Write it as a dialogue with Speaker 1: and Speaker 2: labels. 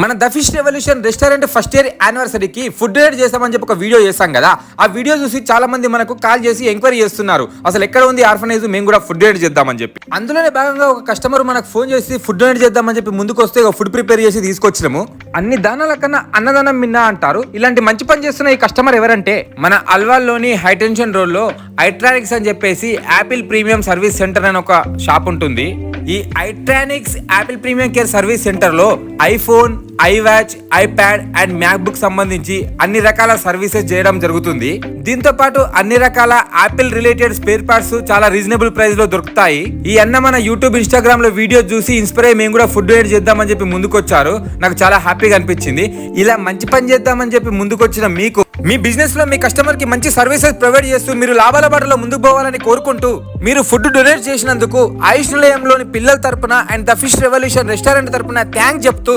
Speaker 1: మన the fish revolution restaurant first year యానివర్సరీకి food donate చేస్తామని చెప్పి ఒక వీడియో చేస్తాం కదా. ఆ వీడియో చూసి చాలా మంది మనకు కాల్ చేసి ఎంక్వైరీ చేస్తున్నారు, అసలు ఎక్కడ ఉంది ఆర్ఫనైజ్, మేము కూడా ఫుడ్ డొనేట్ చేద్దామని చెప్పి. అందులోనే భాగంగా ఒక కస్టమర్ మనకు ఫోన్ చేసి ఫుడ్ డొనేట్ చేద్దామని చెప్పి ముందుకు వస్తే ఫుడ్ ప్రిపేర్ చేసి తీసుకొచ్చినాము. అన్ని దానాల కన్నా అన్నదానం మిన్నా అంటారు. ఇలాంటి మంచి పని చేస్తున్న ఈ కస్టమర్ ఎవరంటే మన అల్వాల్లోని హైటెన్షన్ రోడ్ లో ఐట్రానిక్స్ అని చెప్పేసి యాపిల్ ప్రీమియం సర్వీస్ సెంటర్ అని ఒక షాప్ ఉంటుంది. ఈ iTronics Apple premium care service centre లో iPhone, iWatch, iPad and MacBook సంబంధించి అన్ని రకాల సర్వీసెస్ చేయడం జరుగుతుంది. దీంతో పాటు అన్ని రకాల యాపిల్ రిలేటెడ్ స్పేర్ పార్ట్స్ చాలా రీజనబుల్ ప్రైస్ లో దొరుకుతాయి. ఈ అన్న మన యూట్యూబ్, ఇన్స్టాగ్రామ్ లో వీడియో చూసి ఇన్స్పైర్ అయ్యి మేము కూడా ఫుడ్ డొనేట్ చేద్దామని చెప్పి ముందుకు వచ్చారు. నాకు చాలా హ్యాపీగా అనిపించింది. ఇలా మంచి పని చేద్దామని చెప్పి ముందుకు వచ్చిన మీకు, మీ బిజినెస్ లో మీ కస్టమర్ కి మంచి సర్వీసెస్ ప్రొవైడ్ చేస్తూ మీరు లాభాల బాటలో ముందుకు పోవాలని కోరుకుంటూ, మీరు ఫుడ్ డొనేట్ చేసినందుకు ఆయుష్ నిలయంలోని పిల్లల తరపున and the fish revolution restaurant తరపున థ్యాంక్స్ చెప్తూ